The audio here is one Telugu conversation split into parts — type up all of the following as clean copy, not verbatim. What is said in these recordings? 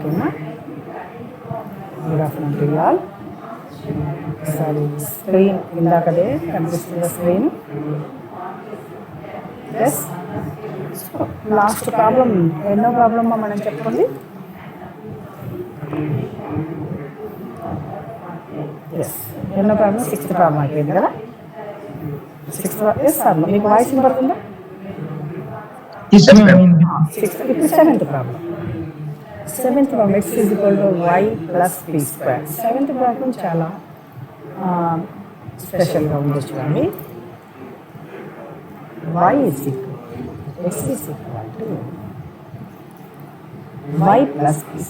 ఓకేనా? Good afternoon to you all. ఒకసారి స్క్రీన్ ఇందాకదే కనిపిస్తుందా screen? Yes. So last problem ఎన్నో ప్రాబ్లమ్ మనం చెప్పుకోండి. ఎస్, ఎన్నో ప్రాబ్లం? సిక్స్త్ ప్రాబ్లం అయిపోయింది కదా. సిక్స్త్ ఎస్ సార్, మీకు వాయిస్ పడుతుందా? ఇప్పుడు seventh problem. Seventh problem x = y + p². Seventh problem చాలా స్పెషల్గా ఉంది చూడండి. x = y + p².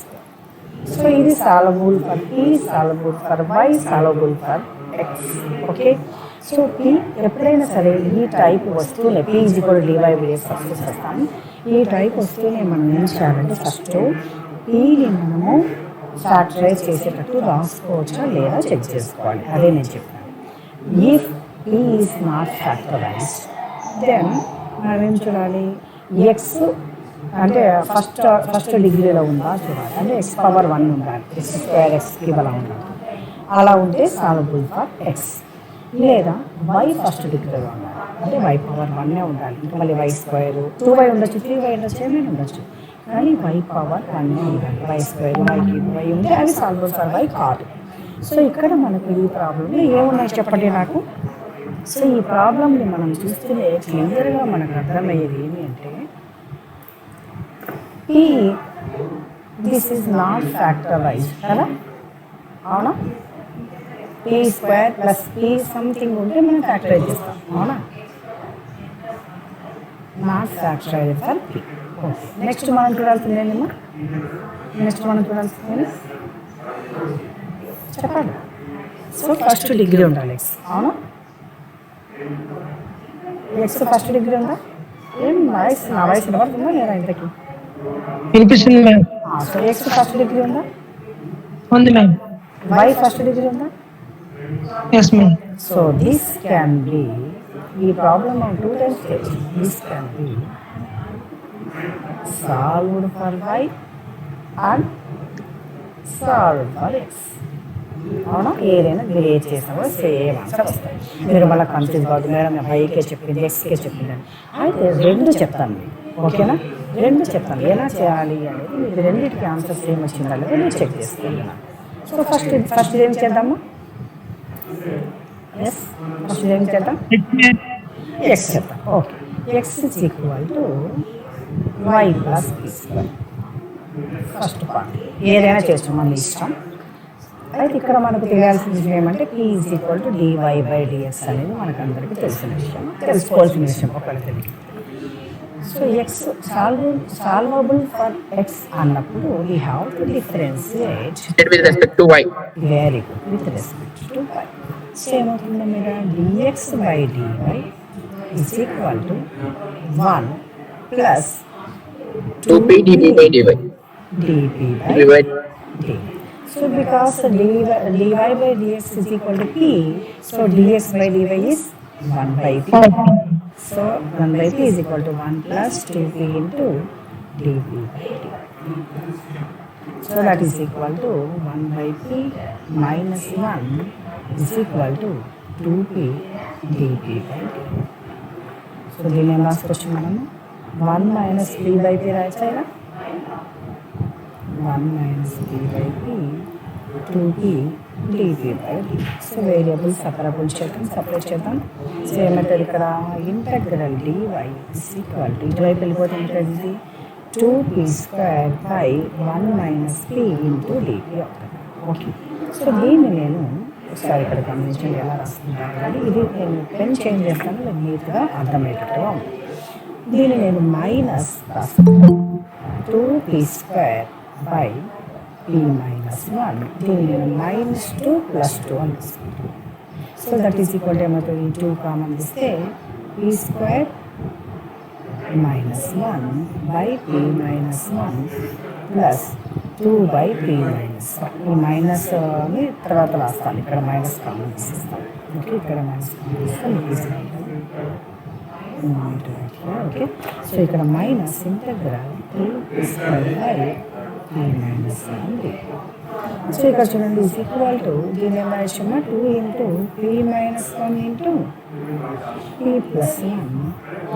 సో ఇది solvable for p, solvable for y, solvable for x. Okay. So p ఎప్పుడైనా సరే ఈ టైప్ వస్తూనే p = dy/dx ఫస్ట్ చేస్తాం. ఈ టైప్ వస్తూనే మనం ఏం చేయాలంటే ఫస్ట్ pని మనము ఫ్యాక్టరైజ్ చేసేటట్టు రాసుకోవచ్చా లేదా చెక్ చేసుకోవాలి. అదే నేను చెప్పాను. If p is not factorised then మనం ఏం చూడాలి? x అంటే ఫస్ట్ డిగ్రీలో ఉందా చూడాలి. అంటే x⁻1 ఉండాలి, x² x³ అలా ఉండాలి. అలా ఉంటే సాల్వబుల్ ఫర్ x. లేదా y ఫస్ట్ డిగ్రీలో ఉండాలి, అంటే y⁻1 ఉండాలి. ఇంకా మళ్ళీ y² 2y ఉండొచ్చు, 3y ఉండొచ్చు, ఏమైనా ఉండొచ్చు, కానీ y⁻1 ఉండాలి. y² y³ ఉంటే అది సాల్వబుల్ ఫర్ y కాదు. సో ఇక్కడ మనకు ఈ ప్రాబ్లంలో ఏమున్నాయి చెప్పండి నాకు. సో ఈ ప్రాబ్లంని మనం చూస్తూనే క్లియర్గా మనకు అర్థమయ్యేది ఏమి అంటే p దిస్ ఈజ్ నాట్ ఫ్యాక్టరైజ్డ్ కదా, అవునా? p² + p సంథింగ్ ఉంటే మనం ఫ్యాక్టరైజ్ చేస్తాం, అవునా? Not factorised for p. Okay, next మనం చూడాల్సింది ఏంటమ్మా? నెక్స్ట్ మనం చూడాల్సింది చెప్పండి. సో ఫస్ట్ డిగ్రీ ఉండాలి x, అవునా? x ఫస్ట్ డిగ్రీ ఉందా? ఏం వాయిస్ నా వాయిస్ పడుతుందా లేదా ఇంతకీ? వినిపిస్తుంది ma'am. So x first degree ఉందా? ఉంది మ్యామ్. y ఫస్ట్ డిగ్రీ ఉందా? Yes ma'am. So this can be, ఈ ప్రాబ్లమ్ మనం 2 టైమ్స్ చేయొచ్చు. This can be solved for y and solved for x. అవునా? ఏదైనా మీరు ఏది చేసినా కూడా సేమ్ ఆన్సర్ వస్తాయి. మీరు మళ్ళీ కన్ఫ్యూజ్ కావద్దు, మేడం వైకే చెప్పింది ఎక్స్కే చెప్పింది అని. అయితే రెండు చెప్తాను మీకు, ఓకేనా? రెండు చెప్తాను ఎలా చేయాలి అనేది. మీకు రెండింటికి ఆన్సర్ సేమ్ వచ్చిందా లేదా నేను చెక్ చేసుకుంటున్నాను. సో ఫస్ట్ ఏం చేద్దాము? ఎస్, ఫస్ట్ ఏం చేద్దాం? ఎక్స్ చేద్దాం. Okay, x = y + p². First part ఏదైనా చేస్తాం మన ఇష్టం. అయితే ఇక్కడ మనకు తెలియాల్సిన విషయం ఏమంటే p = dy/dx అనేది మనకు అందరికీ తెలిసిన విషయం, తెలుసుకోవాల్సిన విషయం ఒకవేళ తెలియదు. So x solvable for x అన్నప్పుడు we have to differentiate with respect to y. Very good, with respect to y. So ఏమవుతుంది మీద dx/dy = 1 + 2p dp/dy. dp/dy. So because dy/dx = p, so dx/dy is 1/p. So 1/p = 1 + 2p into dp/dy. So that is equal to 1/p - 1 = 2p dp/dy. So దీన్ని ఏం రాసుకోవచ్చు మనము? 1 - p/p రాయొచ్చా ఇలా? 1 - p/p 2p dp/dy. So variable separate చేద్దాం. సో ఏమంటారు ఇక్కడ? ఇంటగ్రల్ dy = ఇటువైపు వెళ్ళిపోతే ఏంటంటే 2p² / 1 - p into dp అవుతుంది. ఓకే, సో దీన్ని నేను ఒకసారి ఇక్కడ గమనించండి ఎలా రాసుకుంటాను కానీ ఇది నేను పెన్ చేంజ్ చేస్తాను, నేను నీట్గా అర్థమయ్యేటట్టుగా ఉంది. దీన్ని నేను మైనస్ రాసుకుంటాను, 2p² / p - 1. దీన్ని నేను -2 + 2 అని తీసుకుంటాను. So that is equal to ఏమవుతుంది? 2 కామన్ ఇస్తే p² - 1 / p - 1 + 2/p - 1. ఈ మైనస్ని తర్వాత రాస్తాను, ఇక్కడ మైనస్ కామన్ తీసేస్తాను. ఓకే, ఇక్కడ మైనస్ కామన్ తీస్తాను, తీసుకుంటాను. ఓకే, సో ఇక్కడ minus integral 2p² / p minus 1 dt. So ఇక్కడ చూడండి ఈజ్ ఈక్వల్ టు దీని ఏం రాయొచ్చమ్మా 2 into p minus 1 into p plus 1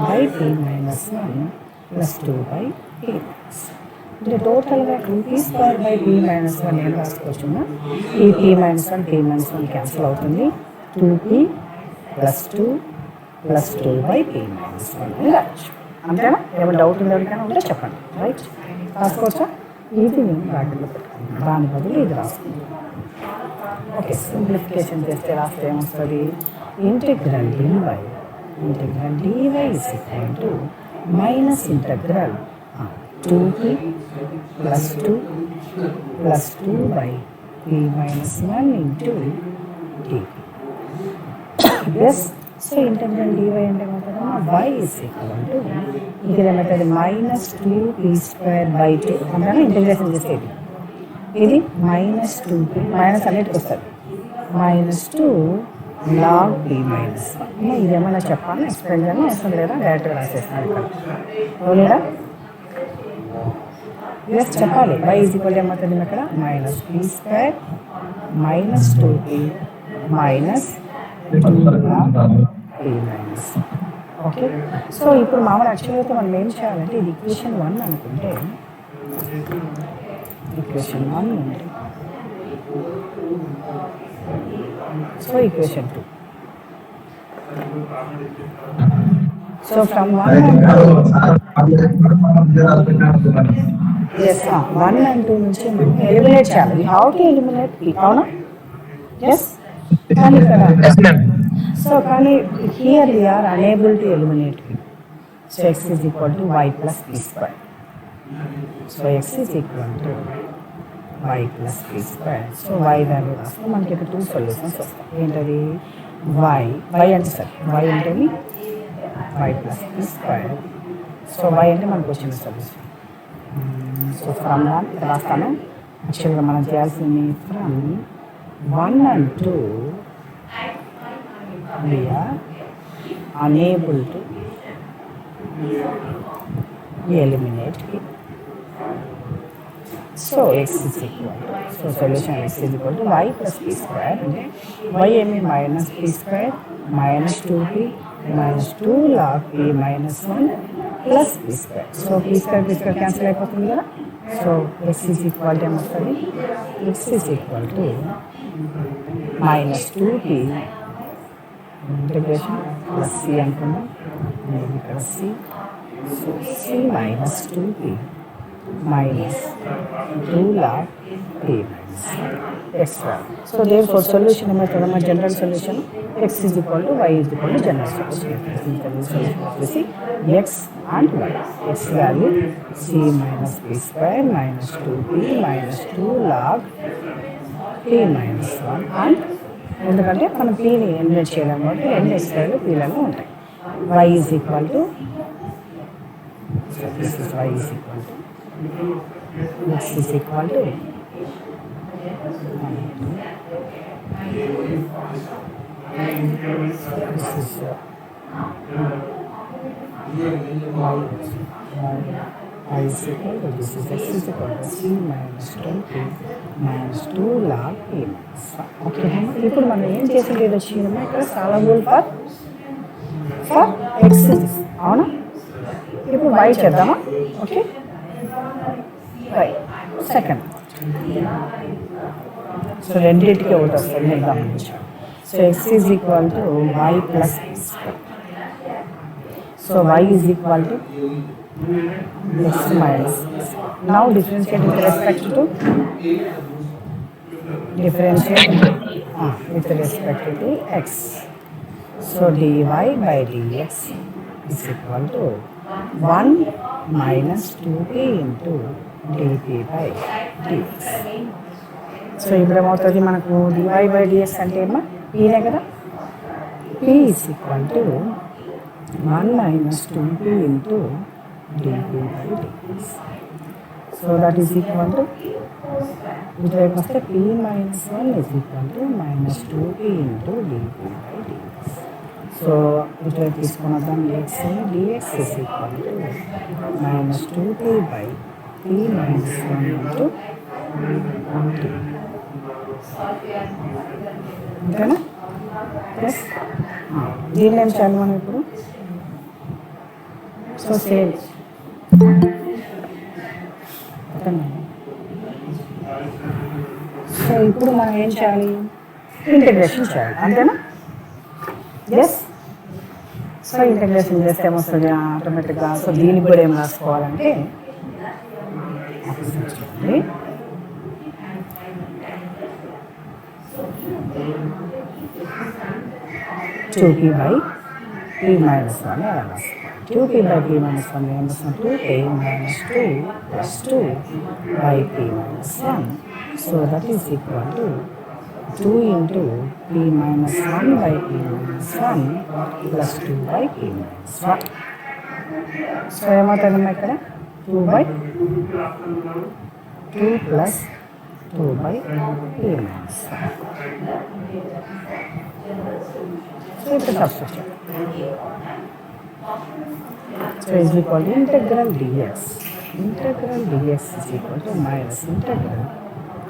by p minus 1 plus 2 by p minus అంటే టోటల్గా 2p² బై p మైనస్ 1 ఏం రాసుకోవచ్చున్నా ఈ p minus 1 p minus 1 cancel అవుతుంది 2p plus 2 plus 2 by p minus 1 అని రాయొచ్చు. అంతేనా? ఏమైనా డౌట్ ఉంది ఎవరికైనా ఉంటే చెప్పండి. రైట్, రాసుకోవచ్చా? ఇది నేను బ్రాకెట్లో పెట్టుకుంటాను, దాని బదులు ఇది రాసుకుంటాను. ఓకే, సింప్లిఫికేషన్ చేస్తే రాస్తే ఏమొస్తుంది? Integral d y is equal to minus integral 2p plus 2 plus 2 by p minus 1 into dp. Yes, so integral d y అంటే ఏమవుతుందమ్మా y ఇస్ ఈక్వల్ టు ఇక్కడ ఏమవుతుంది మైనస్ 2p² బై 2 అంటే ఇంటిగ్రేషన్ చేసేది ఇది మైనస్ 2p మైనస్ అన్నిటికి వస్తుంది మైనస్ 2 log p మైనస్ 1. ఇది ఏమైనా చెప్పాలి ఎక్స్ప్లెయిన్ చేయాలి అవసరం లేదా డైరెక్ట్గా రాసేస్తాను ఇక్కడ లేదా ఎస్ చెప్పాలి. y ఈజ్ ఈక్వల్ ఏమవుతుంది ఇక్కడ minus p² minus 2p minus 2 log p minus. Okay, so ఇప్పుడు మామూలు యాక్చువల్గా మనం ఏం చేయాలంటే ఇది ఈక్వేషన్ 1 అనుకుంటే ఈక్వేషన్ 1 ఉంది, so equation 2. So from 1 yes 1 and 2 నుంచి మనం ఎలిమినేట్ చేయాలి. హౌ టు ఎలిమినేట్ p, అవునా? ఎస్, కానీ ఇక్కడ సో కానీ here we are unable to eliminate p. So x is equal to y plus p². So x is equal to y plus p². So y value రాస్తే మనకి ఇక్కడ 2 సొల్యూషన్స్ వస్తాయి. ఏంటది? y అంటే సరే y అంటే y plus p². So y అంటే మనకు వచ్చిన సొల్యూషన్. సో ఫ్రమ్ 1 రాస్తాను. యాక్చువల్గా మనం చేయాల్సింది from 1 and 2 we are unable to eliminate p. So x is equal to, so solution x is equal to y plus p² అంటే y ఏమి minus p² minus 2p minus 2 log p minus 1 plus p². So p² cancel అయిపోతుంది కదా. So x is equal to ఏమొస్తుంది? x is equal to minus 2p integration plus c అనుకుందాం, ఇక్కడ c. So c minus 2p minus 2 log p minus extra. So therefore solution ఏమవుతుందమ్మా? General solution x is equal to y is equal to general solution వచ్చేసి x and y. x value c minus p² minus 2p minus 2 log p minus 1 and ఎందుకంటే మనం పీని ఎలిమినేట్ చేయలేము కాబట్టి రెండు ఎక్స్ట్రాలు పీలలో ఉంటాయి. y is equal to y is equal to x is equal to I is equal to this is x is equal to c minus 2p minus 2 log p minus 1. Okay, ఇప్పుడు మనం ఏం చేసేది వచ్చిందమ్మా ఇక్కడ సాల్వబుల్ ఫర్ x, అవునా? ఇప్పుడు y చేద్దామా? Okay, y second. సో రెండింటికి ఒకటి వస్తుంది నేను గమనించాను. So x is equal to y plus p². So y is equal to x minus. Now differentiate with respect to x. So dy by dx is equal to 1 minus 2p into dp by dx. So ఇప్పుడు ఏమవుతుంది మనకు dy by dx అంటే ఏమో pనే కదా. p is equal to 1 minus 2p into dp by dx. So that is equal to ఇటువైపు వస్తే p minus 1 is equal to minus 2p into dp by dx. So ఇటువైపు తీసుకున్న దాన్ని x dx is equal to minus 2p by p minus 1 into అంతేనా ఎస్ దీన్ని ఏం చేయాలి మనం ఇప్పుడు సో సేమ్ సో ఇప్పుడు మనం ఏం చేయాలి ఇంటిగ్రేషన్ చేయాలి అంతేనా ఎస్ సో ఇంటిగ్రేషన్ చేస్తే ఏమొస్తుంది ఆటోమేటిక్గా సో దీనికి కూడా ఏం రాసుకోవాలంటే చూడండి 2p by p minus 1 ఎలా రాసుకోవాలి 2p by p minus 1 ఏం రాస్తాం 2a minus 2 plus 2 by p minus 1 so that is equal to 2 into p minus 1 by p minus 1 plus 2 by p minus 1 so ఏమవుతుందమ్మా ఇక్కడ 2 by 2 plus 2 by p minus 1 so it's a substitution so is equal to integral dx is equal to minus integral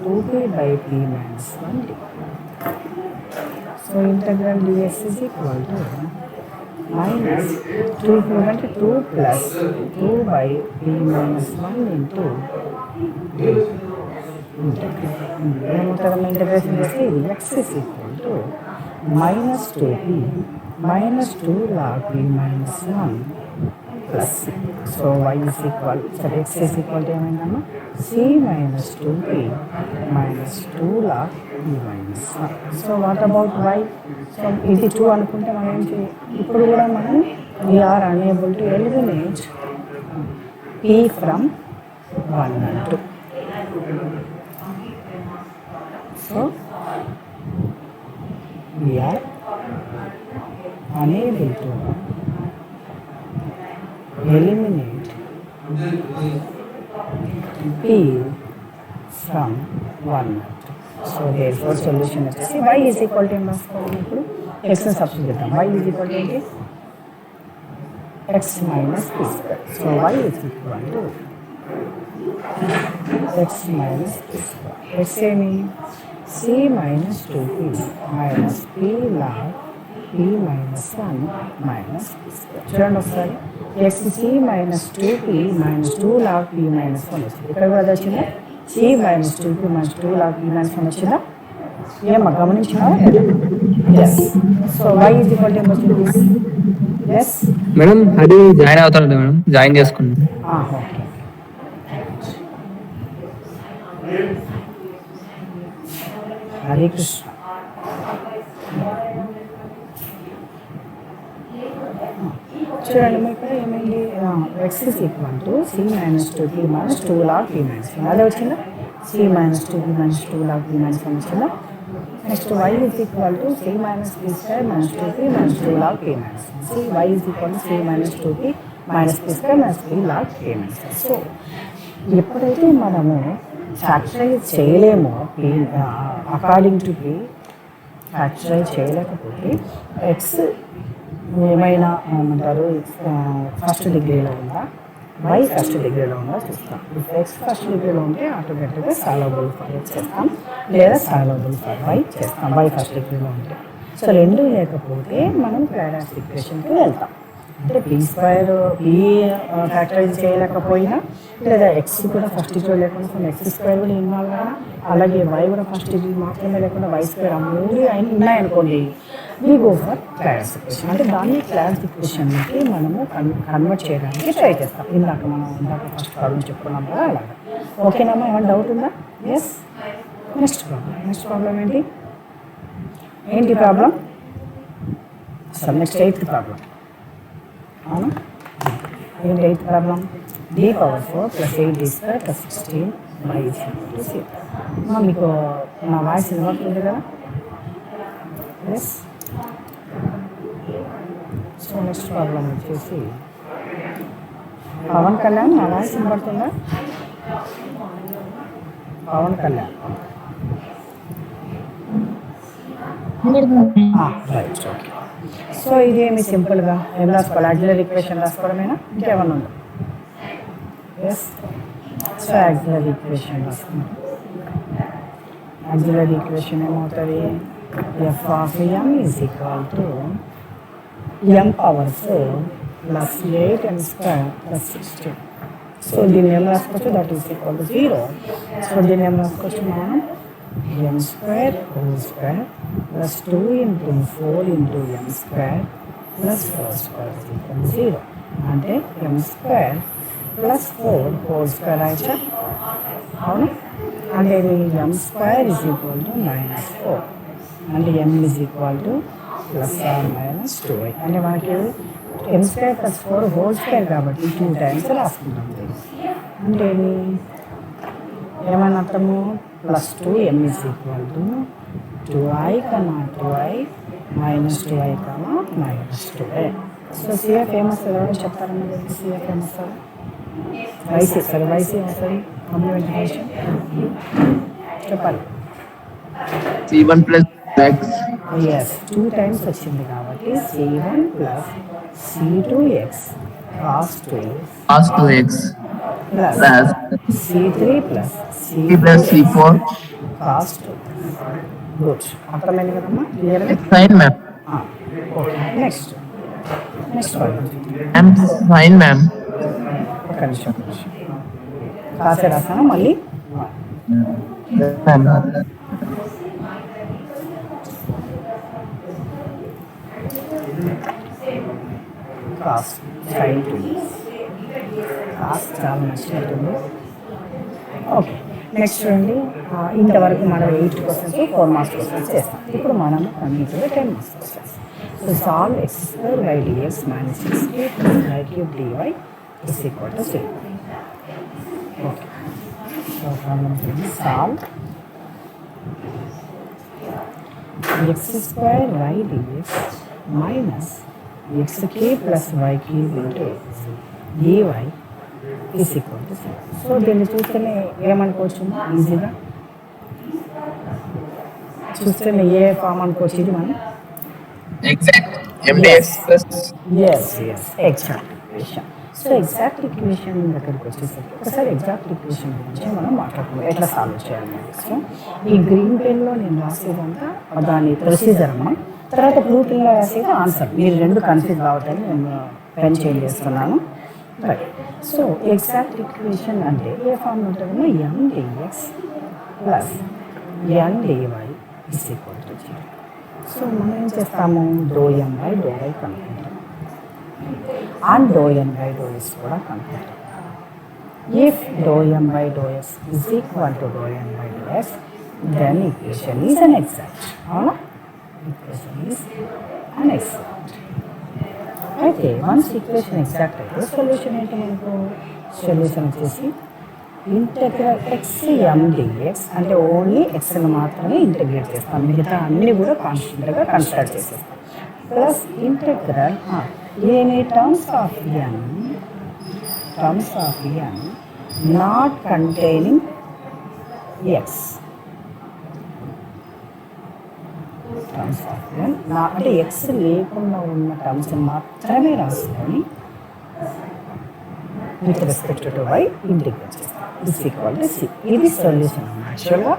2p by p minus 1 d so integral dx is equal to minus 2 into 2 plus 2 by p minus 1 into integration చేస్తే ఇది x is equal to minus 2p minus 2 log p minus 1 plus c. So y is equal, so x is equal to ఏమైందమ్మా c minus 2p minus 2 log p minus 1. So what about y? So ఇది 2 అనుకుంటే మనం ఏం చేయాలి ఇప్పుడు కూడా మనం we are unable to eliminate p from 1 and 2. So we are unable to eliminate p from 1. So therefore solution is y is equal to x substitute y is equal to x minus p square. So y is equal to x minus p square. X means c minus 2p minus p log p minus 1 minus p square. చూడండి ఒకసారి x c minus 2p minus 2 log p minus 1 వచ్చింది ఇక్కడ కూడా అది వచ్చిందా c minus 2p minus 2 log p minus 1 వచ్చిందా ఏమో గమనించినావా yes so y is equal to వచ్చింది ఎస్ మేడం అది జాయిన్ అవుతారు మేడం జాయిన్ చేసుకున్నాం ఓకే హరే కృష్ణ చూడండి మీకు ఇక్కడ ఏమైంది x is equal to c minus 2p minus 2 log p minus 1 అదే వచ్చిందా c minus 2p minus 2 log p minus 1 వచ్చిందా next y is equal to c minus p square minus 2p minus 2 log p minus 1 C y is equal to c minus 2p minus p square minus 3 log p minus 1 so ఎప్పుడైతే మనము ఫ్యాక్టరైజ్ చేయలేమో అకార్డింగ్ టు పి ఫ్యాక్టరైజ్ చేయలేకపోతే ఎక్స్ ఏమైనా ఏమంటారు ఫస్ట్ డిగ్రీలో ఉందా వై ఫస్ట్ డిగ్రీలో ఉందా చూస్తాం ఇప్పుడు ఎక్స్ ఫస్ట్ డిగ్రీలో ఉంటే ఆటోమేటిక్గా సాల్వబుల్ ఫర్ ఎక్స్ చేస్తాం లేదా సాల్వబుల్ ఫర్ వై చేస్తాం వై ఫస్ట్ డిగ్రీలో ఉంటే సో రెండు లేకపోతే మనం క్లాడాస్ ఈక్వేషన్కి వెళ్తాం అంటే పీ స్క్వేర్ పీ ఫ్యాక్టరైజ్ చేయలేకపోయినా లేదా ఎక్స్ కూడా ఫస్ట్ డిగ్రీ లేకుండా కొన్ని ఎక్స్ స్క్వేర్ కూడా ఇన్వాల్వ్ అయినా అలాగే వై కూడా ఫస్ట్ డిగ్రీ మాత్రమే లేకుండా వై స్క్వేర్ ఆ మూడు ఉన్నాయనుకోండి we go for class equation అంటే దాన్ని క్లాస్ ఈక్వేషన్కి మనము కన్వర్ట్ చేయడానికి ట్రై చేస్తాం ఇందాక ఫస్ట్ ప్రాబ్లం చెప్పుకున్నాం కదా అలాగా ఓకేనమ్మా ఏమైనా డౌట్ ఉందా ఎస్ నెక్స్ట్ ప్రాబ్లం ఏంటి ప్రాబ్లం అసలు నెక్స్ట్ 8th ప్రాబ్లం అవునా ఏంటి 8th problem d power 4 plus 8d square plus 16 by 6 మీకు నా వాయిస్ వినబడుతుంది కదా ఎస్ సో నెక్స్ట్ ప్రాబ్లం వచ్చేసి పవన్ కళ్యాణ్ నా వాయిస్ వినబడుతుందా Pawan Kalyan right okay so ఇదేమి సింపుల్గా ఏం రాసుకోవాలి ఆక్సిలరీ ఈక్వేషన్ రాసుకోవడమేనా ఇంకేమన్నా ఉందా yes so so auxiliary equation రాసుకుంటాం. యాక్సిలరీ ఈక్వేషన్ ఏమవుతుంది? F of m is equal to m power 4 plus 8m square plus 16. So దీన్ని ఏం రాసుకోవచ్చు? That is equal to 0. So దీన్ని ఏం రాసుకోవచ్చు మనం? M square whole square plus 2 into 4 into m square plus 4 square is equal to 0. అంటే m square plus 4 whole square అయితే అవును. అంటే ఇది m square is equal to -4 అంటే m is equal to plus or minus 2i. అంటే మనకి m square plus 4 whole square కాబట్టి 2 టైమ్స్ రాసుకుంటాం. అంటే ఏమన్నా అర్థము? Plus 2m is equal to 2i, 2i minus 2i, minus 2a. So CF ఏమొస్తుంది? ఎవరో చెప్తారన్న సిఎఫ్ ఏమొస్తుంది? వైసీ సరే వైసీ ఏమొస్తుంది? కాంప్లిమెంటేషన్ చెప్పాలి. C1 plus X. Yes 2 times వచ్చింది కాబట్టి C1 plus C2x cos 2x Cos 2x plus plus C3 plus C plus C4 cos 2. Good, అర్థమైంది కదమ్మా? క్లియర్గా? sin ma'am. ఓకే, నెక్స్ట్ వాళ్ళు M sin ma'am. ఒక నిమిషం కాసే రాసాను మళ్ళీ. Ma'am. కాస్ సైన్ 2 కాస్ చాలా నచ్చినట్టుంది. ఓకే, నెక్స్ట్ చూడండి. ఇంతవరకు మనం 8 క్వశ్చన్స్ 4 మార్క్స్ క్వశ్చన్స్ చేస్తాం. ఇప్పుడు మనం coming to 10 marks questions. So solve x² by dx minus x³ plus y³ dy is equal to 0. Okay, so problem solve x² y dx minus x³ plus y³ into dy is equal to 0. So దీన్ని చూస్తేనే ఏమనుకోవచ్చు? ఈజీగా చూస్తేనే ఏ ఫామ్ అనుకోవచ్చు ఇది మనం? Exact MDX plus exact equation. So exact equation దగ్గరికి వచ్చేసరికి ఒకసారి ఎగ్జాక్ట్ ఈక్వేషన్ గురించి మనం మాట్లాడుకుందాం, ఎట్లా సాల్వ్ చేయాలి. సో ఈ గ్రీన్ పెన్లో నేను రాసేదంతా దాని ప్రొసీజర్ అమ్మా, తర్వాత బ్లూ పెన్లో రాసేది ఆన్సర్. మీరు రెండు కన్ఫ్యూజ్ కావద్దని నేను పెన్ చేంజ్ చేస్తున్నాను. రైట్. సో ఎగ్జాక్ట్ ఈక్వేషన్ అంటే ఏ ఫామ్ ఉంటుందో M dx plus N dy is equal to 0. So మనం ఏం చేస్తాము? Do M by do Y కనుక్కుంటాం and do N by do S కూడా కనుక్కుంటాం. If do M by do S is equal to do N by do S then equation is an exact. అవునా? Equation is an exact. అయితే వన్స్ ఈక్వేషన్ ఎగ్జాక్ట్ అయితే సొల్యూషన్ ఏంటి మనకు? సొల్యూషన్ వచ్చేసి ఇంటెగ్రల్ ఎక్స్ ఎం డిఎక్స్ అంటే ఓన్లీ ఎక్స్ని మాత్రమే ఇంటెగ్రేట్ చేస్తాం, మిగతా అన్నీ కూడా కాన్స్టెంట్గా కన్సిడర్ చేసేస్తాం. Plus integral any terms of N not containing X. Terms of N అంటే ఎక్స్ లేకుండా ఉన్న టర్మ్స్ మాత్రమే రాసుకొని with respect to Y integrate చేస్తాం. Is equal to C. ఇది సొల్యూషన్. యాక్చువల్గా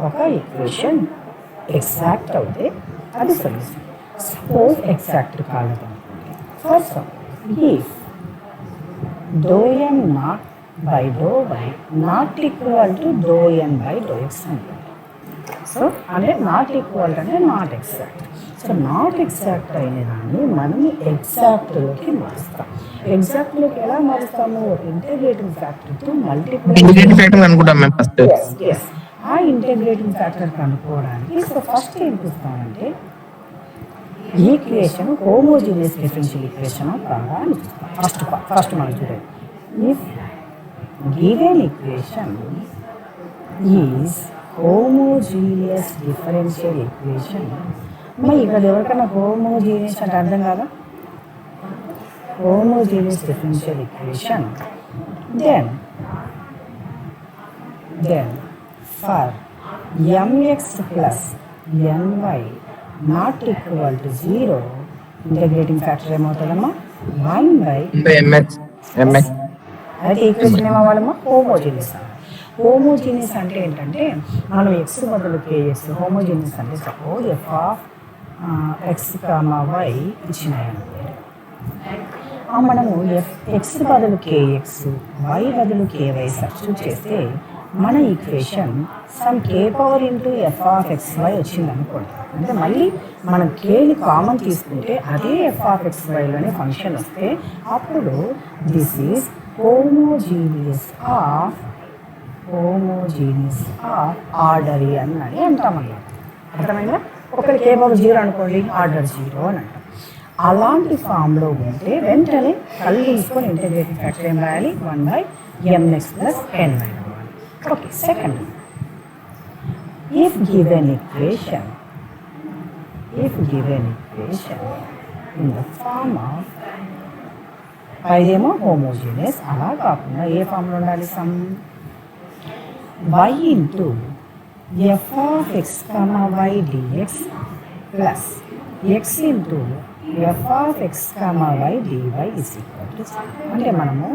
ఒక ఈక్వేషన్ ఎగ్జాక్ట్ అవుతే అది సొల్యూషన్. సపోజ్ ఎగ్జాక్ట్ కాలేదనుకోండి, first if do N not by do why not equal to do N by do x అనుకోండి. సో అంటే నాట్ ఈక్వల్ అంటే not exact. So not exact అయిన దాన్ని మనం ఎగ్జాక్ట్లోకి మారుస్తాం. ఎగ్జాక్ట్లోకి ఎలా మారుస్తాము? ఇంటిగ్రేటింగ్ ఫ్యాక్టర్తో ఇంటిగ్రేటింగ్ ఫ్యాక్టర్ అనుకుంటాం మేము ఫస్ట్. ఆ ఇంటిగ్రేటింగ్ ఫ్యాక్టర్ కనుక్కోవడానికి సో ఫస్ట్ ఏం చూస్తామంటే ఈక్వేషన్ హోమోజీనియస్ డిఫరెన్షియల్ ఈక్వేషన్ కాదా అని చూస్తాం. ఫస్ట్ మనం చూడండి. If given equation is homogeneous differential equation. మరి ఇక్కడ ఎవరికైనా హోమోజీనియస్ అంటే అర్థం కాదా? Homogeneous differential equation then for mx plus ny not equal to 0 integrating factor ఏమవుతుందమ్మా? 1 by MX అయితే ఈక్వేషన్ ఏమవ్వాలమ్మా? హోమోజీనియస్. హోమోజీనియస్ అంటే ఏంటంటే మనం ఎక్స్ బదులు కేఎస్, హోమోజీనియస్ అంటే suppose F of X comma y ఇచ్చినాయనుకోండి, మనము ఎక్స్ బదులు కేఎక్స్, వై బదులు కేవై సబ్స్టిట్యూట్ చేస్తే మన equation some k power into F of x y వచ్చింది అనుకోండి. అంటే మళ్ళీ మనం కేని కామన్ తీసుకుంటే అదే ఎఫ్ ఆఫ్ ఎక్స్ వైలోనే ఫంక్షన్ వస్తే అప్పుడు this is homogeneous of order అని అంటామన్నమాట. అర్థమైందా? ఒకటి కే పవర్ 0 అనుకోండి, ఆర్డర్ 0 అని అంటాం. అలాంటి ఫామ్లో ఉంటే వెంటనే కళ్ళు తీసుకొని ఇంటిగ్రేటింగ్ ఫ్యాక్టర్ ఏం రాయాలి, 1/mx plus ny. Okay, second, if given equation in the form of పైదేమో హోమోజీనియస్, అలా కాకుండా ఏ ఫామ్లో ఉండాలి, some y into F of X comma Y dx plus X into F of X comma Y dy is equal to, అంటే మనము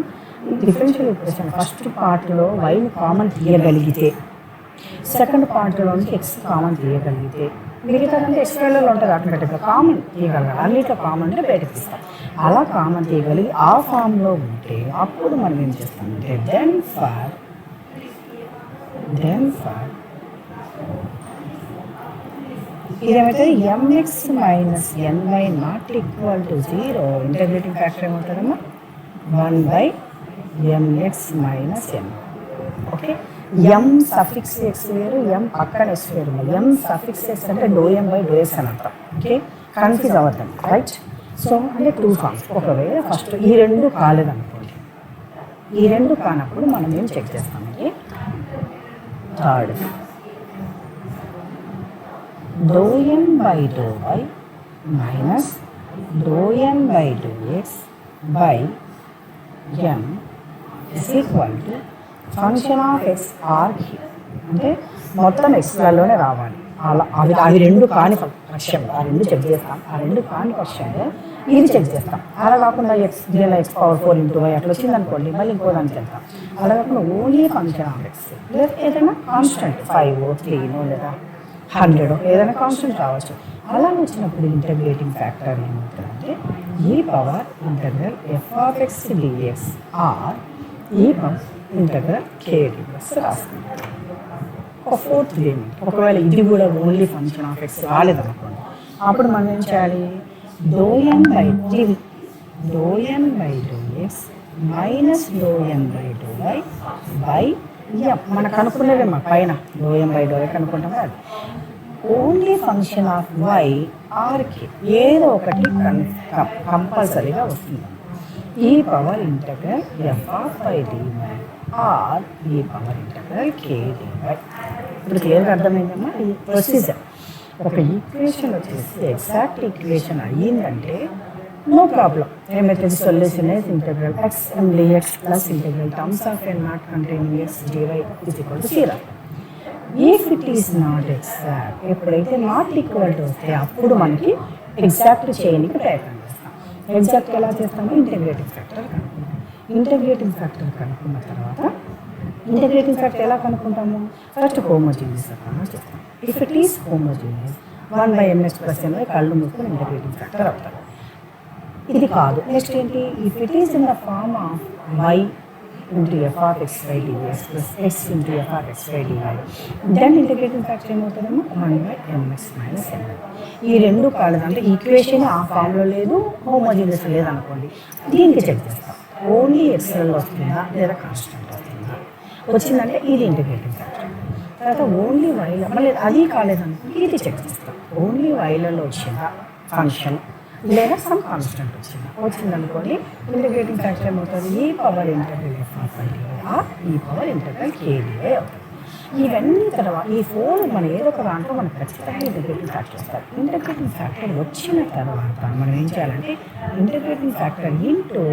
డిఫరెన్షియల్ ఈక్వేషన్ ఫస్ట్ పార్ట్లో వైని కామన్ తీయగలిగితే సెకండ్ పార్ట్లో నుంచి ఎక్స్ కామన్ తీయగలిగితే మిగతాదంటే ఎక్స్ట్రాలో ఉంటుంది, ఆటోమేటిక్గా కామన్ తీయగలగాలి. అన్నిట్లో కామన్ అంటే బయటకు తీస్తాం. అలా కామన్ తీయగలిగి ఆ ఫామ్లో ఉంటే అప్పుడు మనం ఏం చేస్తామంటే దెన్ ఫర్ ఇదేమైతే mx minus ny not equal to 0, integrating factor ఏమవుతుందమ్మా 1/mx minus N. Okay, M suffix X వేరు, ఎం పక్కన ఎక్స్ వేరు. ఎం సఫిక్స్ ఎక్స్ అంటే ∂m/∂x అని అంటాం. ఓకే, కన్ఫ్యూజ్ అవ్వద్దాం, రైట్? సో అంటే 2 ఫార్మ్స్. ఒకవేళ ఫస్ట్ ఈ రెండు కాలేదనుకోండి, ఈ రెండు కానప్పుడు మనం ఏం చెక్ చేస్తామంటే third ∂m/∂y minus ∂m/∂x by m is equal to function of x or q. అంటే మొత్తం ఎక్స్ట్రాలోనే రావాలి. అలా అవి రెండు కాని పక్షంలో ఆ రెండు చెక్ చేస్తాం. ఆ రెండు కాని పక్షంలో ఇది చెక్ చేస్తాం. అలా కాకుండా దీనిలో x పవర్ 4 ఇంటూ y అట్లా వచ్చిందనుకోండి, మళ్ళీ ఇంకో దానికి వెళ్తాం. అలా కాకుండా ఓన్లీ ఫంక్షన్ ఆఫ్ ఎక్స్ లేదా ఏదైనా కాన్స్టెంట్ 5 3 లేదా 100 ఏదైనా కాన్స్టెంట్ రావచ్చు. అలా వచ్చినప్పుడు ఇంటగ్రేటింగ్ ఫ్యాక్టర్ ఏమవుతుందంటే e power integral f of x d x or e power integral k d x రాస్తుంది. ఒక ఫోర్త్ లిమిట్, ఒకవేళ ఇది కూడా ఓన్లీ ఫంక్షన్ ఆఫ్ ఎక్స్ రాలేదనుకోండి, అప్పుడు మనం ఏం చేయాలి, ∂m/∂x minus ∂m/∂y by m. మనకు అనుకునేదే మా పైన ∂m/∂y అనుకుంటాం కదా, ఓన్లీ ఫంక్షన్ ఆఫ్ y ఆర్కి ఏదో ఒకటి కంపల్సరీగా వస్తుంది. E power integral f of y d y or e power integral k d y. ఇప్పుడు క్లియర్గా అర్థమైందమ్మా ఈ ప్రొసీజర్. ఒక ఈక్వేషన్ వచ్చేసి ఎగ్జాక్ట్ ఈక్వేషన్ అయ్యిందంటే నో ప్రాబ్లం. ఏమైతే solution is integral x d x plus integral terms of N not containing x d y is equal to 0. If it is not exact, ఎప్పుడైతే నాట్ ఈక్వల్ టు వస్తే అప్పుడు మనకి ఎగ్జాక్ట్ చేయడానికి ప్రయత్నం చేస్తాం. ఎగ్జాక్ట్ ఎలా చేస్తామో ఇంటగ్రేటింగ్ ఫ్యాక్టర్ కనుక్కుంటాం. ఇంటగ్రేటింగ్ ఫ్యాక్టర్ కనుక్కున్న తర్వాత ఇంటగ్రేటింగ్ ఫ్యాక్టర్ ఎలా కనుక్కుంటాము, ఫస్ట్ హోమోజీనియస్ చేస్తాం. If it is homogeneous 1/mx plus n y కళ్ళు మూసుకొని ఇంటగ్రేటింగ్ ఫ్యాక్టర్ అవుతారు. ఇది కాదు, నెక్స్ట్ ఏంటి, if it is in the form of y into f of x by dx plus x into f of x by dy, then integrating factor ఏమవుతుందమ్మా 1/mx మైనస్ n. ఈ రెండు కాలేదంటే ఈక్వేషన్ ఆ ఫామ్లో లేదు, హోమోజీనియస్ లేదనుకోండి, దీనికి చెక్ చేస్తాం. ఓన్లీ ఎక్స్ఎల్లో వస్తుందా లేదా కాన్స్టెంట్ వస్తుందా, వచ్చిందంటే ఇది ఇంటిగ్రేటింగ్ ఫ్యాక్టర్. తర్వాత ఓన్లీ వైలో మళ్ళీ అది కాలేదనుకోండి, ఇది చెక్ చేస్తాం. ఓన్లీ వైలలో వచ్చిందా ఫంక్షన్ లేదా సమ్ కాన్స్టెంట్ వచ్చిందనుకోండి, ఇంటిగ్రేటింగ్ ఫ్యాక్టర్ ఏమవుతుంది, e power integral f of y d y or e power integral k d y అవుతుంది. ఇవన్నీ తర్వాత ఈ 4 మన ఏదో ఒక దాంట్లో మనకు ఖచ్చితంగా ఇంటిగ్రేటింగ్ ఫ్యాక్టర్ వస్తారు. ఇంటిగ్రేటింగ్ ఫ్యాక్టర్ వచ్చిన తర్వాత మనం ఏం చేయాలంటే integrating factor into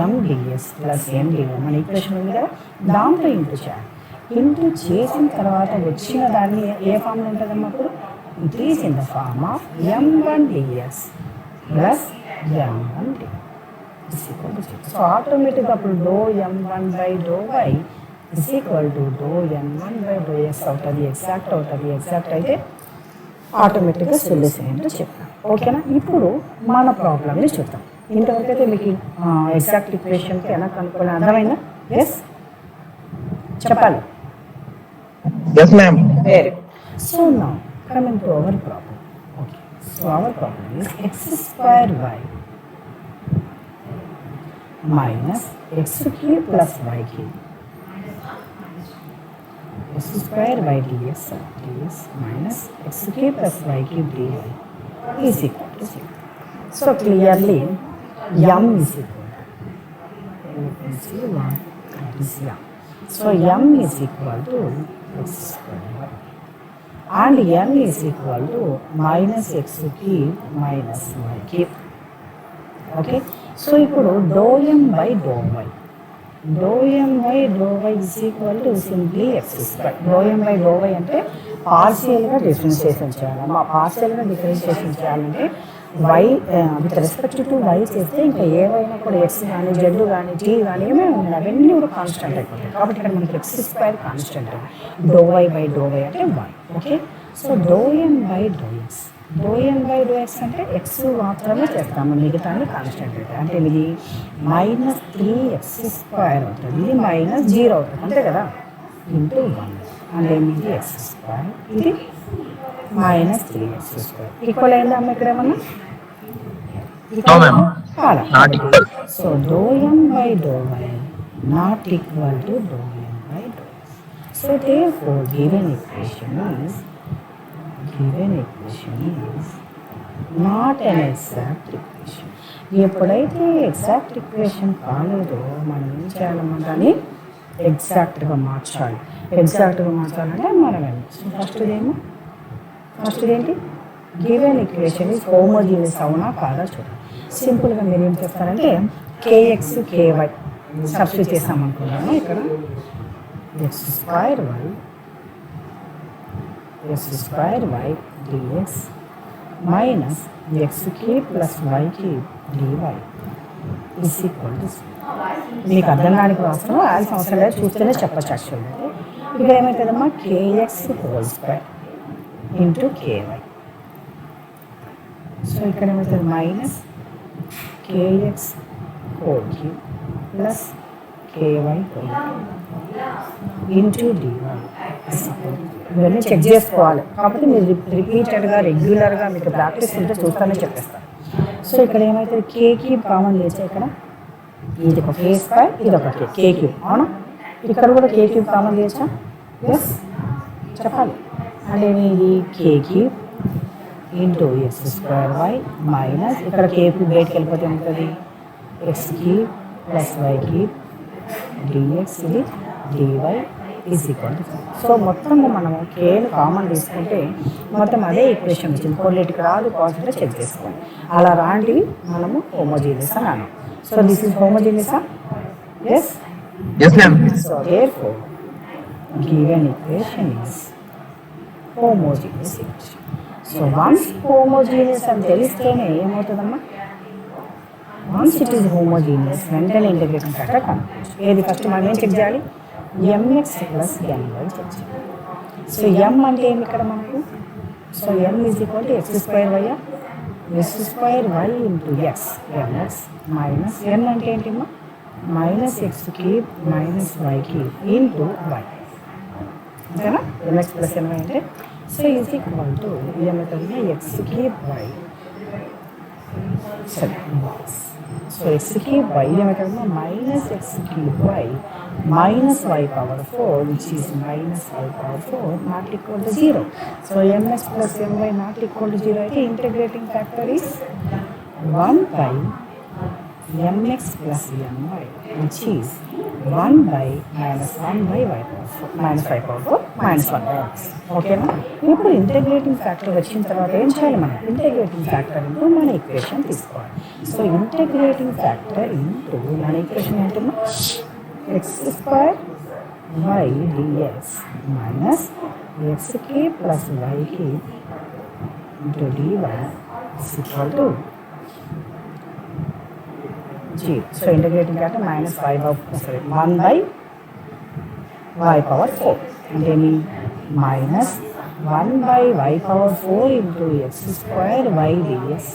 MDS plus MDO మన ఈక్వేషన్ ఉంది కదా, దాంతో ఇంటూ చేయాలి. ఇంటూ చేసిన తర్వాత వచ్చిన దాన్ని ఏ ఫామ్లో ఉంటుందమ్మా, అప్పుడు it is in the form of m1ds plus m1d. So ఆటోమేటిక్గా అప్పుడు ∂m1/∂y is equal to do n1 by do x అవుతుంది, ఎగ్జాక్ట్ అయితే ఆటోమేటిక్గా సొల్యూషన్ ఏంటో చెప్తాం. ఓకేనా? ఇప్పుడు మన ప్రాబ్లమ్ని చూద్దాం. ఇంతవరకు అయితే మీకు ఎగ్జాక్ట్ ఈక్వేషన్కి ఎలా కనుక్కోవాలి అర్థమైందా? ఎస్ చెప్పాలి. Yes, ma'am. Very good. So now coming to our problem. Okay, so our problem is x square why minus X cube plus why cube x square by dx minus x cube plus y cube dy is equal to 0. So clearly m is equal to, you can see what that is m. So m is equal to x square y and n is equal to minus x cube minus y cube. Okay, so ఇప్పుడు dou m by dou y, dou m by dou y is equal to simply x square. dou m by dou y అంటే పార్షియల్గా డిఫరెన్షియేషన్ చేయాలి. పార్షియల్గా డిఫరెన్షియేషన్ చేయాలంటే y with respect to y చేస్తే ఇంకా ఏవైనా కూడా x కానీ z కానీ t కానీ ఏమైనా ఉన్నాయి అవన్నీ కూడా కాన్స్టెంట్ అయిపోతాయి. కాబట్టి ఇక్కడ మనకి x square constant, dou y by dou y అంటే y. Okay, so dou m by dou x, dou m by dou x అంటే x మాత్రమే చేస్తాము, మిగతా కాన్స్టెంట్ అయితే. అంటే ఇది మైనస్ 3x స్క్వేర్ అవుతుంది, ఇది మైనస్ 0 అవుతుంది అంతే కదా, ఇంటూ 1 అంటే ఇది ఎక్స్ స్క్వేర్, ఇది మైనస్ 3x స్క్వేర్. ఈక్వల్ అయిందా అమ్మ ఇక్కడ ఏమన్నా? No, ma'am. కాదా? Not equal. So dou m by dou y not equal to dou m by dou x. So therefore given equation is not an exact equation. ఎప్పుడైతే ఎగ్జాక్ట్ ఈక్వేషన్ కాలేదో మనం ఏం చేయాలమ్మా, దాన్ని ఎగ్జాక్ట్గా మార్చాలి. ఎగ్జాక్ట్గా మార్చాలంటే మనం సో ఫస్ట్ ఏంటి, గివెన్ ఈక్వేషన్ ఈజ్ హోమోజీనియస్ అవునా కాదా చూడండి. సింపుల్గా మీరు ఏం చేస్తారంటే కేఎక్స్ కేవై సబ్స్టిట్యూట్ చేస్తామనుకున్నాను. ఇక్కడ X square Y dx minus x cube plus y cube dy is equal to 0. మీకు అర్థం కానికి రాస్తాను, రాయాల్సిన అవసరం లేదు, చూస్తేనే చెప్పచ్చు. యాక్చువల్గా ఇక్కడ ఏమవుతుందమ్మా, kx whole square into ky. So ఇక్కడ ఏమవుతుంది, minus kx whole cube plus ky whole into dy. ఇవన్నీ చెక్ చేసుకోవాలి, కాకపోతే మీరు రిపీటెడ్గా రెగ్యులర్గా మీకు ప్రాక్టీస్ ఉంటే చూస్తానే చెప్పేస్తాను. సో ఇక్కడ ఏమైతే కే క్యూబ్ కామన్ చేసే, ఇక్కడ ఇది ఒక కే స్క్వేర్, ఇది ఒక కే క్యూబ్, అవునా? ఇక్కడ కూడా కే క్యూబ్ కామన్ చేసా, ఎస్ చెప్పాలి. అంటే ఇది K cube into X square why minus ఇక్కడ కే క్యూబ్ బయటకు వెళ్ళిపోతే ఉంటుంది X cube plus why cube dx, ఇది dy is equal to 0. So మొత్తంగా మనము కేని కామన్ తీసుకుంటే మొత్తం అదే ఈక్వేషన్ వచ్చింది. కొన్నిటికి రాదు, పాజిటివ్ చెక్ చేసుకోండి. అలా రాంటివి మనము హోమోజీనియస్ అని అన్నాం. So this is homogeneous. Yes, Yes, ma'am. సో therefore given equation is homogeneous equation. So once homogeneous అని తెలిస్తేనే ఏమవుతుందమ్మా, వన్స్ ఇట్ ఈస్ హోమోజీనియస్ వెంటనే ఇంటిగ్రేషన్ ఫ్యాక్టర్ కనుక్కోవచ్చు. ఏది ఫస్ట్ మనం ఏం చెక్ చేయాలి, ఎంఎక్స్ ప్లస్ ఎంవై చెక్ చేయాలి. సో ఎం అంటే ఏమి ఇక్కడ మనకు, so M is equal to X square Y, X square Y into X mx minus N అంటే ఏంటమ్మా, minus X cube minus y cube into y, అంతేనా? ఎంఎక్స్ ప్లస్ ఎన్వై అంటే సో ఈజ్ ఈక్వల్ టు ఏమవుతుంది, ఎక్స్ క్యూబ్ వై, సరే సో ఎక్స్ క్యూబ్ వై ఏమవుతుంది, minus X cube y minus y power 4 which is minus y power 4 not equal to 0. So m x plus m y not equal to 0 అయితే integrating factor is 1 by mx plus my which is 1 by minus 1 by y power 4 minus y power 4 minus 1 by x. ఓకేనా? ఇప్పుడు ఇంటిగ్రేటింగ్ ఫ్యాక్టర్ వచ్చిన తర్వాత ఏం చేయాలి, మనం ఇంటిగ్రేటింగ్ ఫ్యాక్టర్ ఇంటూ మన ఈక్వేషన్ తీసుకోవాలి. సో ఇంటిగ్రేటింగ్ ఫ్యాక్టర్ ఇంటూ మన ఈక్వేషన్ ఏంటన్నా, X square Y dx minus X cube plus why cube into dy is equal to 0. So integrating factor minus 1 by Y power 4 అంటే minus 1 by why power 4 into X square Y dx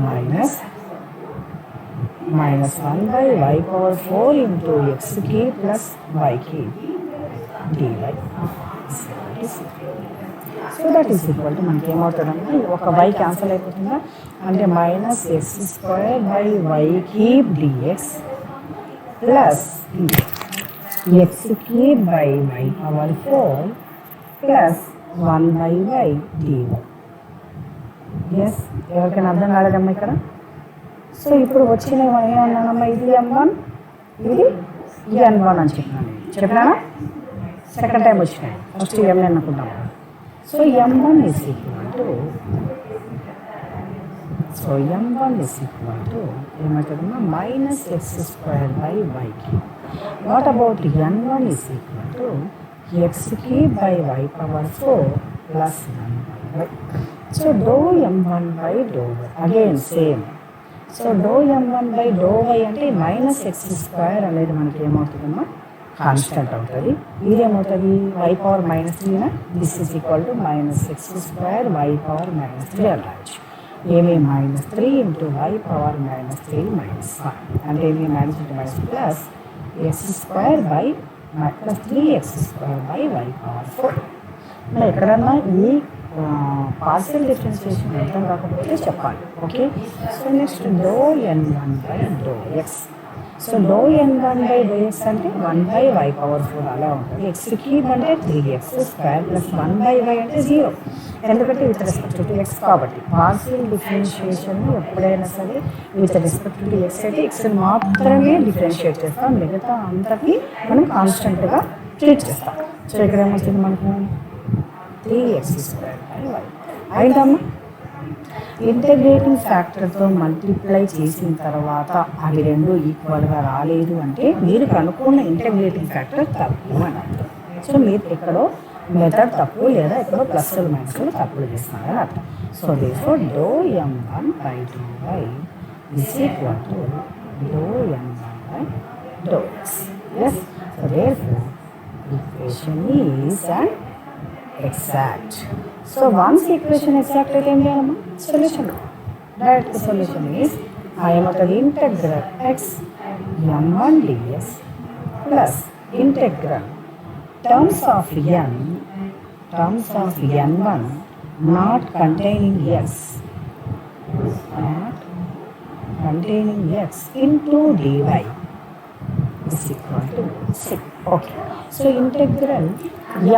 minus 1 by why power 4 into ఎక్స్కి ప్లస్ వైకి dy. So that is equal to మనకి ఏమవుతుందంటే ఒక వై క్యాన్సల్ అయిపోతుందా అంటే minus X square by y cube d x plus X cube by why power 4 plus 1 by y d y. Yes, ఎవరికైనా అర్థం కాలేదమ్మా ఇక్కడ? సో ఇప్పుడు వచ్చిన ఏమన్నానమ్మా, ఇది M1 ఇది N1 అని చెప్పినానా? సెకండ్ టైం వచ్చినాయి, ఫస్ట్ M అనుకుంటాం. So M1 is equal to ఏమవుతుందమ్మా మైనస్ ఎక్స్ స్క్వేర్ బై వైకి. What about N1 is equal to ఎక్స్కి by why power 4 plus 1 by Y. So do M1 by do Y again same. So do M1 by do Y అంటే మైనస్ ఎక్స్ స్క్వేర్ అనేది మనకి ఏమవుతుందమ్మా కాన్స్టెంట్ అవుతుంది. ఇదేమవుతుంది Y power minus 3 this is equal to minus X square y power minus 3 అని రాయొచ్చు. ఏమి minus 3 into y power minus 3 minus 1 అంటే ఏమి minus into minus plus x square by plus 3x square by why power 4. మరి ఎక్కడన్నా ఈ పార్షియల్ డిఫరెన్షియేషన్ అర్థం కాకపోతే చెప్పాలి. Okay, so next do N1 by do x. So do N1 by do x అంటే 1 బై వై పవర్ 4 అలా ఉంటుంది. ఎక్స్ క్యూబ్ అంటే 3x square plus 1 by why అంటే 0, ఎందుకంటే విత్ రెస్పెక్ట్ టు ఎక్స్ కాబట్టి. పార్షియల్ డిఫరెన్షియేషన్ ఎప్పుడైనా సరే విత్ రెస్పెక్ట్ టు ఎక్స్ అయితే ఎక్స్ మాత్రమే డిఫరెన్షియేట్ చేస్తాం, మిగతా అంతకి మనం కాన్స్టెంట్గా ట్రీట్ చేస్తాం. సో ఇక్కడ ఏమవుతుంది మనకు 3x స్క్వేర్ బై వై అయిందమ్మా. ఇంటగ్రేటింగ్ ఫ్యాక్టర్తో మల్టిప్లై చేసిన తర్వాత అవి రెండు ఈక్వల్గా రాలేదు అంటే మీరు కనుక్కున్న ఇంటగ్రేటింగ్ ఫ్యాక్టర్ తప్పు అని అర్థం. సో మీరు ఎక్కడో మెథడ్ తప్పు లేదా ఎక్కడో ప్లస్లు మైనస్లు తప్పులు చేస్తున్నారని అర్థం. So therefore do M1 by do y is equal to do M1 by do x. Yes, so therefore equation is and exact. So once equation exact అయితే ఏం చేయాలమ్మా సొల్యూషన్. డైరెక్ట్ సొల్యూషన్ ఈజ్ ఏమవుతుంది integral x M1 ds plus integral terms of N1 not containing x into dy is equal to 6. Okay, so integral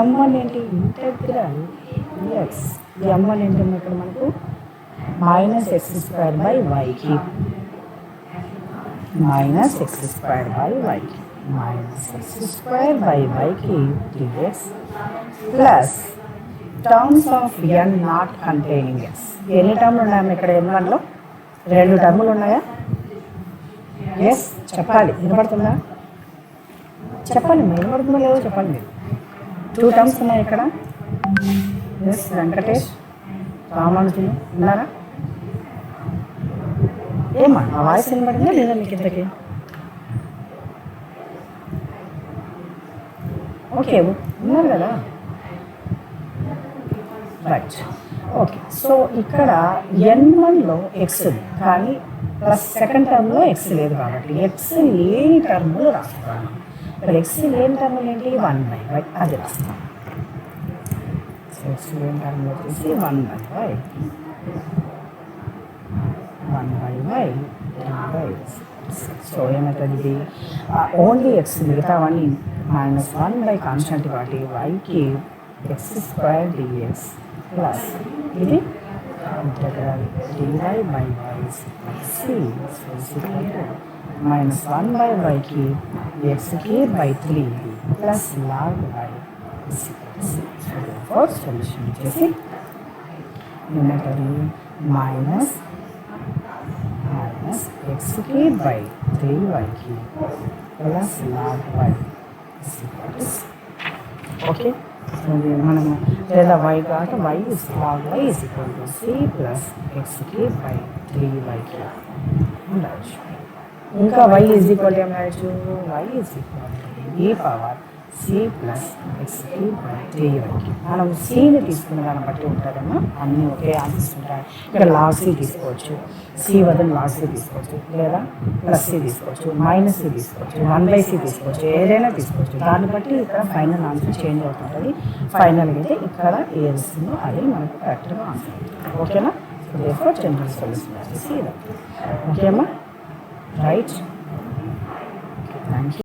M1 ఏంటి ఇంటెగ్రల్ x M1 ఏంటి ఇక్కడ మనకు మైనస్ ఎక్స్ స్క్వేర్ బై వైకి మైనస్ ఎక్స్ స్క్వేర్ బై వైకి మైనస్ ఎక్స్ స్క్వేర్ బై వైకి dx plus terms of N నాట్ కంటైనింగ్ x. ఎన్ని టర్ములు ఉన్నాయమ్మా ఇక్కడ M1లో? 2 టర్ములు ఉన్నాయా? ఎస్, చెప్పాలి. వినపడుతుందా? చెప్పండి, వినపడుతుందో లేదో చెప్పండి మీరు. 2 టర్మ్స్ ఉన్నాయి ఇక్కడ. ఎస్, వెంకటేష్ రామానుజులు ఉన్నారా? ఏమా నా వాయిస్ వినపడిందా లేదా మీకు ఇంతకీ? ఓకే, ఉన్నారు కదా, రైట్. ఓకే, సో ఇక్కడ N1లో ఎక్స్ ఉంది కానీ ప్లస్ సెకండ్ టర్మ్లో ఎక్స్ లేదు కాబట్టి ఎక్స్ లేని టర్ములు రాస్తాను. ఇక్కడ ఎక్స్ లేని టర్ములు ఏంటి 1 బై వై అది రాస్తాం. సో ఎక్స్ లేని టర్ములు వచ్చేసి 1 బై వై సో ఏమవుతుంది ఇది ఓన్లీ ఎక్స్ మిగతావన్నీ -1 బై కాన్స్టెంట్ కాబట్టి వైకి ఎక్స్ స్క్వేర్ డిఎక్స్ ప్లస్ ఇది integral dy by Y C -1 by వైకి ఎక్స్కి by 3 plus log by solution వచ్చేసి ఏమవుతుంది మైనస్ ఎక్స్కి బై 3వైకి ప్లస్ లాగ్ వై. ఓకే, మనము లేదా వై కాక Y log Y is equal to C plus ఎక్స్కి బై 3వైకి ఉండవచ్చు. ఇంకా వై ఈజ్ ఈక్వల్ టు ఏం రాయచ్చు? Y is equal to E power C plus X cube by 3 వరకు మనం సిని తీసుకున్న దాన్ని బట్టి ఉంటుందమ్మా, అన్నీ ఒకే ఆన్సర్స్ ఉంటాయి. ఇక్కడ లాగ్ సి తీసుకోవచ్చు, సి వద్ద లాగ్ సి తీసుకోవచ్చు, లేదా ప్లస్ సి తీసుకోవచ్చు, మైనస్ సి తీసుకోవచ్చు, 1/c తీసుకోవచ్చు, ఏదైనా తీసుకోవచ్చు. దాన్ని బట్టి ఇక్కడ ఫైనల్ ఆన్సర్ చేంజ్ అవుతుంటుంది. ఫైనల్గా అయితే ఇక్కడ ఏది వస్తుందో అది మనకు కరెక్ట్గా ఆన్సర్ అవుతుంది. ఓకేనా? సో దేర్ఫోర్ జనరల్ సొల్యూషన్ వచ్చేసి ఇది. ఓకేమ్మా? రైట్. Thank you.